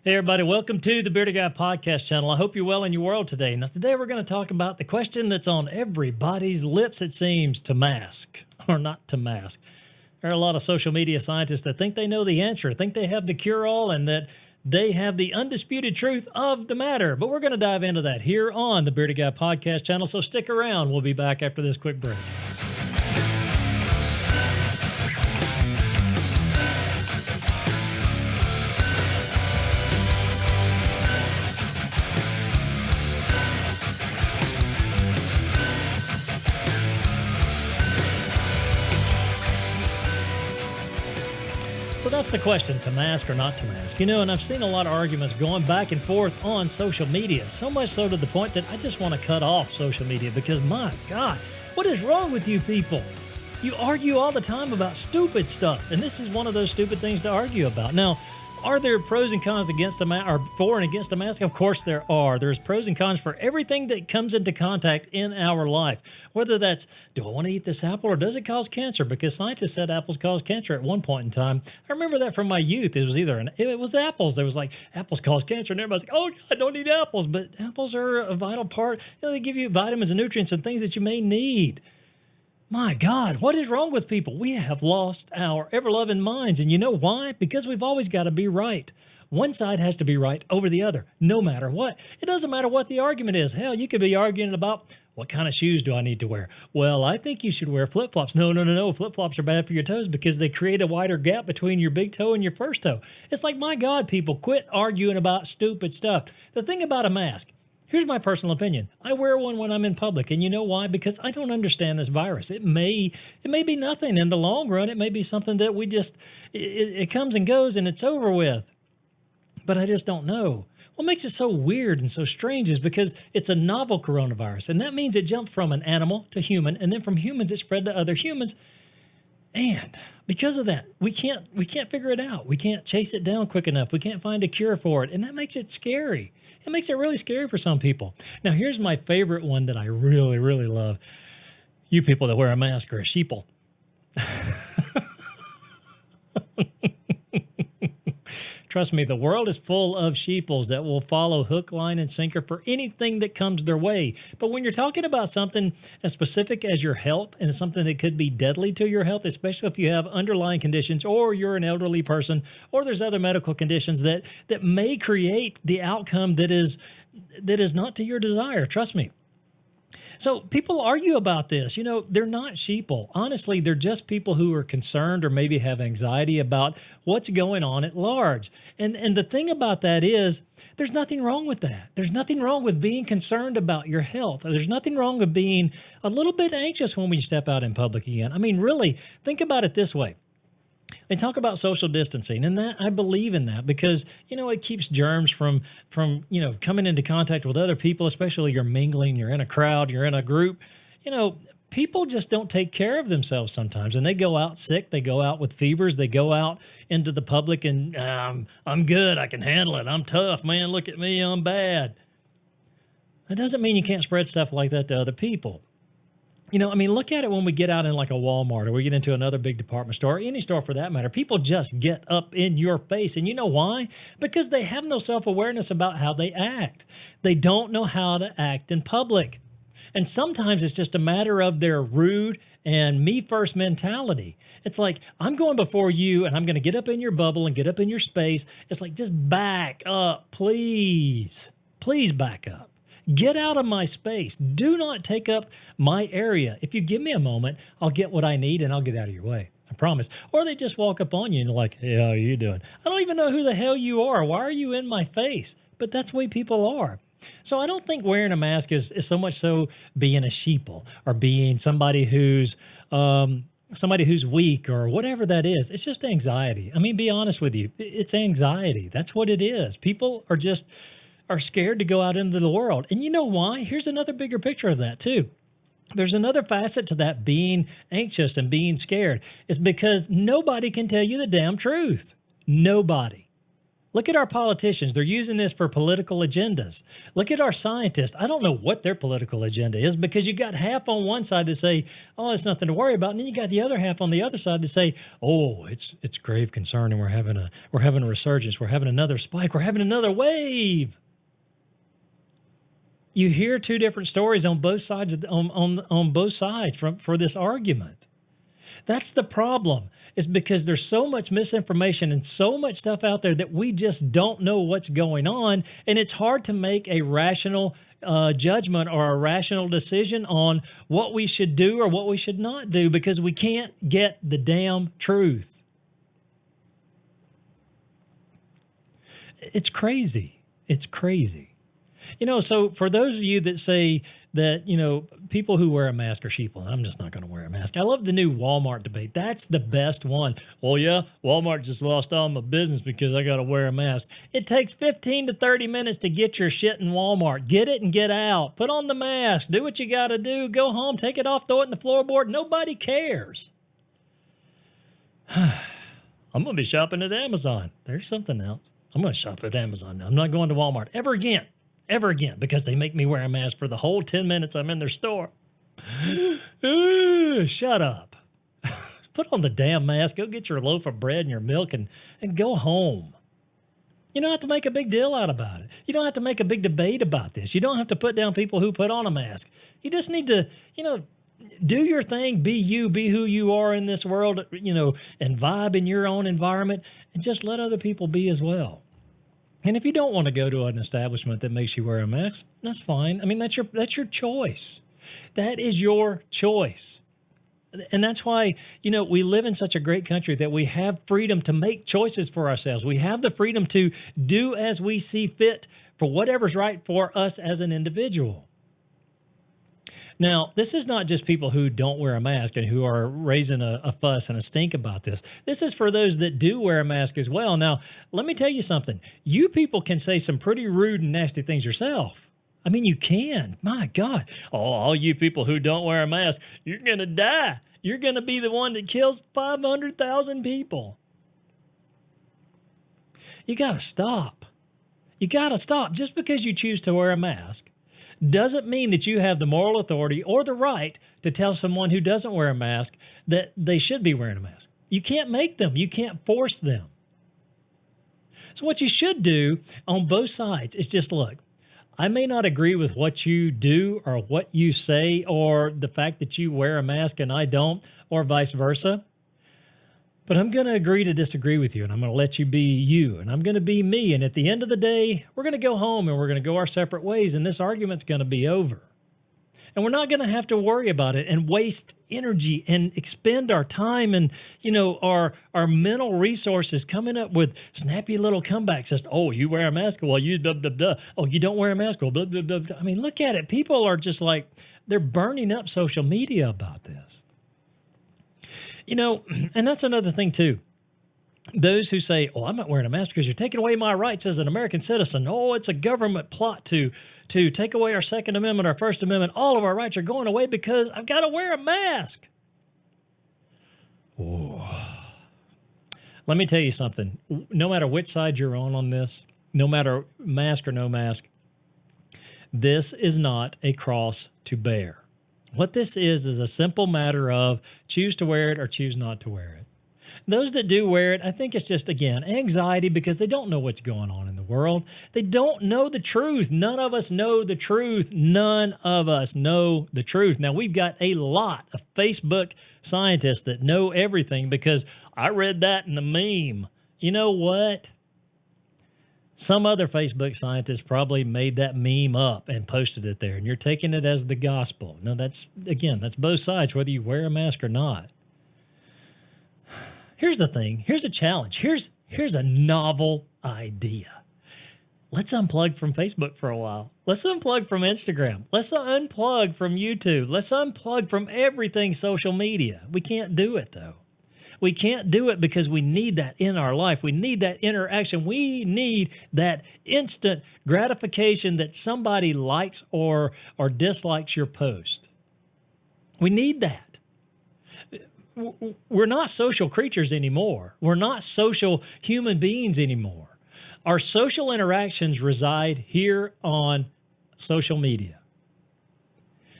Hey everybody, welcome to the Bearded Guy podcast channel. I hope you're well in your world today. Now today we're going to talk about the question that's on everybody's lips, it seems, to mask or not to mask. There are a lot of social media scientists that think they know the answer, think they have the cure-all, and that they have the undisputed truth of the matter. But we're going to dive into that here on the Bearded Guy podcast channel, so stick around. We'll be back after this quick break. So that's the question, to mask or not to mask. And I've seen a lot of arguments going back and forth on social media, so much so to the point that I just want to cut off social media because, my God, what is wrong with you people? You argue all the time about stupid stuff, and this is one of those stupid things to argue about. Now, are there pros and cons against a mask, or for and against a mask? Of course there are. There's pros and cons for everything that comes into contact in our life. Whether that's, do I want to eat this apple or does it cause cancer? Because scientists said apples cause cancer at one point in time. I remember that from my youth. It was apples. There was like, apples cause cancer, and everybody's like, oh, God, don't eat apples. But apples are a vital part. They give you vitamins and nutrients and things that you may need. My God, what is wrong with people? We have lost our ever-loving minds. And you know why? Because we've always got to be right. One side has to be right over the other, no matter what. It doesn't matter what the argument is. Hell, you could be arguing about, what kind of shoes do I need to wear? Well, I think you should wear flip-flops. No. Flip-flops are bad for your toes because they create a wider gap between your big toe and your first toe. It's like, my God, people, quit arguing about stupid stuff. The thing about a mask, here's my personal opinion. I wear one when I'm in public, and you know why? Because I don't understand this virus. It may be nothing. In the long run, it may be something that we just, it comes and goes and it's over with. But I just don't know. What makes it so weird and so strange is because it's a novel coronavirus, and that means it jumped from an animal to human, and then from humans it spread to other humans. And because of that, we can't figure it out. We can't chase it down quick enough. We can't find a cure for it. And that makes it scary. It makes it really scary for some people. Now, here's my favorite one that I really, really love. You people that wear a mask are a sheeple. Trust me, the world is full of sheeples that will follow hook, line, and sinker for anything that comes their way. But when you're talking about something as specific as your health and something that could be deadly to your health, especially if you have underlying conditions or you're an elderly person or there's other medical conditions that may create the outcome that is not to your desire, trust me. So people argue about this. They're not sheeple. Honestly, they're just people who are concerned or maybe have anxiety about what's going on at large. And the thing about that is there's nothing wrong with that. There's nothing wrong with being concerned about your health. There's nothing wrong with being a little bit anxious when we step out in public again. I mean, really, think about it this way. They talk about social distancing, and that I believe in that because, it keeps germs from coming into contact with other people, especially you're mingling, you're in a crowd, you're in a group. People just don't take care of themselves sometimes, and they go out sick. They go out with fevers. They go out into the public and I'm good. I can handle it. I'm tough, man. Look at me. I'm bad. That doesn't mean you can't spread stuff like that to other people. Look at it when we get out in like a Walmart or we get into another big department store, or any store for that matter. People just get up in your face. And you know why? Because they have no self-awareness about how they act. They don't know how to act in public. And sometimes it's just a matter of their rude and me first mentality. It's like, I'm going before you and I'm going to get up in your bubble and get up in your space. It's like, just back up, please. Please back up. Get out of my space. Do not take up my area. If you give me a moment, I'll get what I need and I'll get out of your way. I promise. Or they just walk up on you and they're like, hey, how are you doing? I don't even know who the hell you are. Why are you in my face? But that's the way people are. So I don't think wearing a mask is so much so being a sheeple or being somebody who's weak or whatever that is. It's just anxiety. Be honest with you. It's anxiety. That's what it is. People are scared to go out into the world. And you know why? Here's another bigger picture of that too. There's another facet to that being anxious and being scared. It's because nobody can tell you the damn truth. Nobody. Look at our politicians. They're using this for political agendas. Look at our scientists. I don't know what their political agenda is, because you got half on one side that say, oh, it's nothing to worry about. And then you got the other half on the other side that say, oh, it's grave concern, and we're having a resurgence. We're having another spike. We're having another wave. You hear two different stories on both sides on both sides for this argument. That's the problem, is because there's so much misinformation and so much stuff out there that we just don't know what's going on. And it's hard to make a rational judgment or a rational decision on what we should do or what we should not do, because we can't get the damn truth. It's crazy. It's crazy. So for those of you that say that, people who wear a mask are sheeple, and I'm just not going to wear a mask. I love the new Walmart debate. That's the best one. Well, yeah, Walmart just lost all my business because I got to wear a mask. It takes 15 to 30 minutes to get your shit in Walmart. Get it and get out. Put on the mask. Do what you got to do. Go home. Take it off. Throw it in the floorboard. Nobody cares. I'm going to be shopping at Amazon. There's something else. I'm going to shop at Amazon now. I'm not going to Walmart ever again, because they make me wear a mask for the whole 10 minutes I'm in their store. Shut up. Put on the damn mask. Go get your loaf of bread and your milk and go home. You don't have to make a big deal out about it. You don't have to make a big debate about this. You don't have to put down people who put on a mask. You just need to, do your thing, be you, be who you are in this world, and vibe in your own environment, and just let other people be as well. And if you don't want to go to an establishment that makes you wear a mask, that's fine. I mean, that's your choice. That is your choice. And that's why, we live in such a great country that we have freedom to make choices for ourselves. We have the freedom to do as we see fit for whatever's right for us as an individual. Now, this is not just people who don't wear a mask and who are raising a fuss and a stink about this. This is for those that do wear a mask as well. Now, let me tell you something. You people can say some pretty rude and nasty things yourself. I mean, you can. My God. Oh, all you people who don't wear a mask, you're going to die. You're going to be the one that kills 500,000 people. You got to stop. You got to stop. Just because you choose to wear a mask doesn't mean that you have the moral authority or the right to tell someone who doesn't wear a mask that they should be wearing a mask. You can't make them. You can't force them. So what you should do on both sides is just look. I may not agree with what you do or what you say or the fact that you wear a mask and I don't, or vice versa. But I'm going to agree to disagree with you, and I'm going to let you be you, and I'm going to be me. And at the end of the day, we're going to go home and we're going to go our separate ways, and this argument's going to be over. And we're not going to have to worry about it and waste energy and expend our time and, our mental resources coming up with snappy little comebacks. Just, oh, you wear a mask? Well, you blah, blah, blah. Oh, you don't wear a mask? Well, blah, blah, blah, blah. I mean, look at it. People are just like, they're burning up social media about this. And that's another thing, too. Those who say, oh, I'm not wearing a mask because you're taking away my rights as an American citizen. Oh, it's a government plot to take away our Second Amendment, our First Amendment. All of our rights are going away because I've got to wear a mask. Oh. Let me tell you something. No matter which side you're on this, no matter mask or no mask, this is not a cross to bear. What this is a simple matter of choose to wear it or choose not to wear it. Those that do wear it, I think it's just, again, anxiety because they don't know what's going on in the world. They don't know the truth. None of us know the truth. None of us know the truth. Now, we've got a lot of Facebook scientists that know everything because I read that in the meme. You know what? Some other Facebook scientist probably made that meme up and posted it there, and you're taking it as the gospel. No, that's both sides, whether you wear a mask or not. Here's the thing. Here's a challenge. Here's a novel idea. Let's unplug from Facebook for a while. Let's unplug from Instagram. Let's unplug from YouTube. Let's unplug from everything social media. We can't do it, though. We can't do it because we need that in our life. We need that interaction. We need that instant gratification that somebody likes or dislikes your post. We need that. We're not social creatures anymore. We're not social human beings anymore. Our social interactions reside here on social media.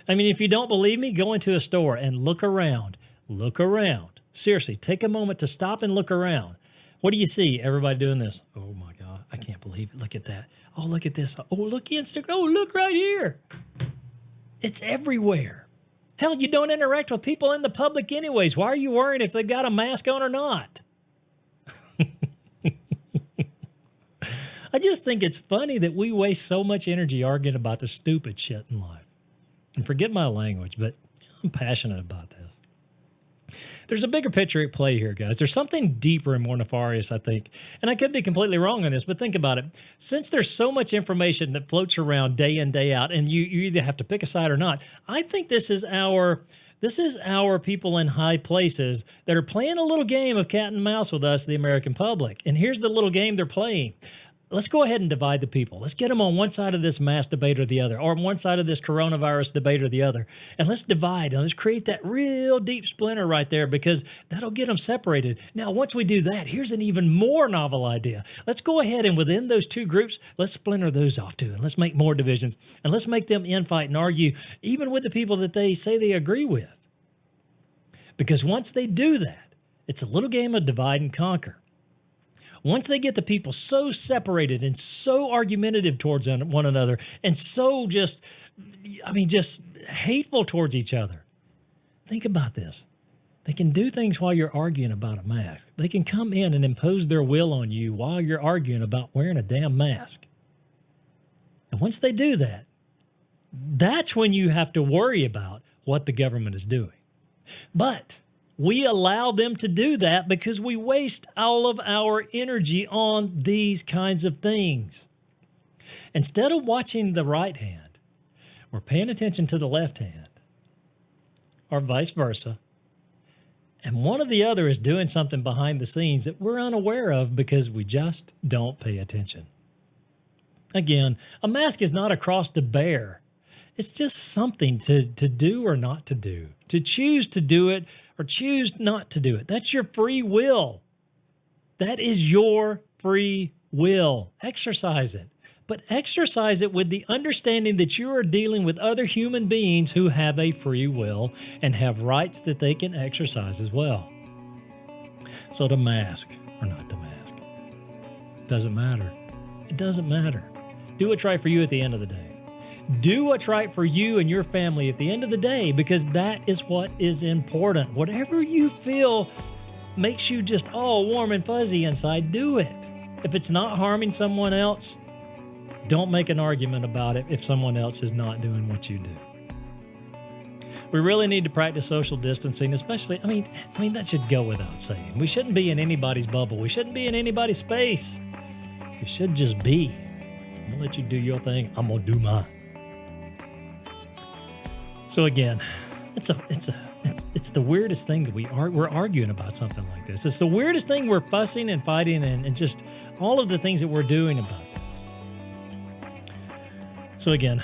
I mean, if you don't believe me, go into a store and look around. Look around. Seriously, take a moment to stop and look around. What do you see? Everybody doing this. Oh, my God. I can't believe it. Look at that. Oh, look at this. Oh, look Instagram. Oh, look right here. It's everywhere. Hell, you don't interact with people in the public anyways. Why are you worrying if they've got a mask on or not? I just think it's funny that we waste so much energy arguing about the stupid shit in life. And forget my language, but I'm passionate about this. There's a bigger picture at play here, guys. There's something deeper and more nefarious, I think. And I could be completely wrong on this, but think about it. Since there's so much information that floats around day in, day out, and you either have to pick a side or not, I think this is our people in high places that are playing a little game of cat and mouse with us, the American public. And here's the little game they're playing. Let's go ahead and divide the people. Let's get them on one side of this mask debate or the other, or on one side of this coronavirus debate or the other. And let's divide and let's create that real deep splinter right there, because that'll get them separated. Now, once we do that, here's an even more novel idea. Let's go ahead and within those two groups, let's splinter those off too. And let's make more divisions. And let's make them infight and argue, even with the people that they say they agree with. Because once they do that, it's a little game of divide and conquer. Once they get the people so separated and so argumentative towards one another and so just hateful towards each other. Think about this. They can do things while you're arguing about a mask. They can come in and impose their will on you while you're arguing about wearing a damn mask. And once they do that, that's when you have to worry about what the government is doing. But we allow them to do that because we waste all of our energy on these kinds of things. Instead of watching the right hand, we're paying attention to the left hand, or vice versa. And one or the other is doing something behind the scenes that we're unaware of because we just don't pay attention. Again, a mask is not a cross to bear. It's just something to do or not to do, to choose to do it or choose not to do it. That's your free will. That is your free will. Exercise it. But exercise it with the understanding that you are dealing with other human beings who have a free will and have rights that they can exercise as well. So to mask or not to mask, doesn't matter. It doesn't matter. Do what's right for you at the end of the day. Do what's right for you and your family at the end of the day, because that is what is important. Whatever you feel makes you just all warm and fuzzy inside, do it. If it's not harming someone else, don't make an argument about it if someone else is not doing what you do. We really need to practice social distancing, especially, I mean, that should go without saying. We shouldn't be in anybody's bubble. We shouldn't be in anybody's space. We should just be. I'm gonna let you do your thing. I'm gonna do mine. So again, it's the weirdest thing that we're arguing about something like this. It's the weirdest thing we're fussing and fighting and just all of the things that we're doing about this. So again,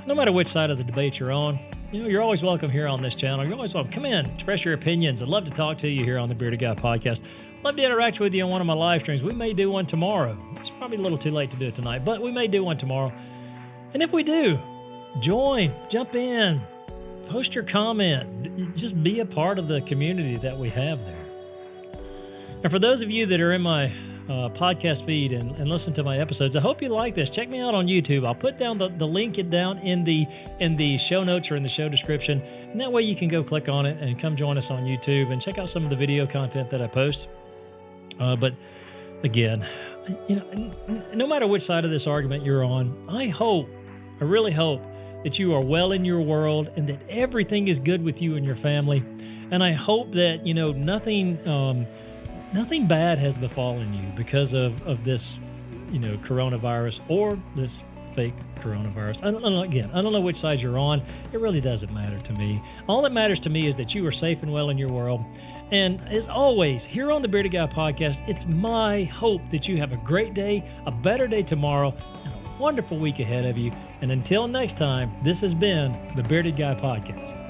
no matter which side of the debate you're on, you're always welcome here on this channel. You're always welcome. Come in, express your opinions. I'd love to talk to you here on the Bearded Guy Podcast. I'd love to interact with you on one of my live streams. We may do one tomorrow. It's probably a little too late to do it tonight, but we may do one tomorrow. And if we do, join, jump in. Post your comment. Just be a part of the community that we have there. And for those of you that are in my podcast feed and listen to my episodes, I hope you like this. Check me out on YouTube. I'll put down the link down in the show notes or in the show description. And that way you can go click on it and come join us on YouTube and check out some of the video content that I post. But again, no matter which side of this argument you're on, I really hope that you are well in your world and that everything is good with you and your family. And I hope that, nothing bad has befallen you because of this, coronavirus or this fake coronavirus. I don't know which side you're on. It really doesn't matter to me. All that matters to me is that you are safe and well in your world. And as always, here on the Bearded Guy Podcast, it's my hope that you have a great day, a better day tomorrow, and a wonderful week ahead of you. And until next time, this has been the Bearded Guy Podcast.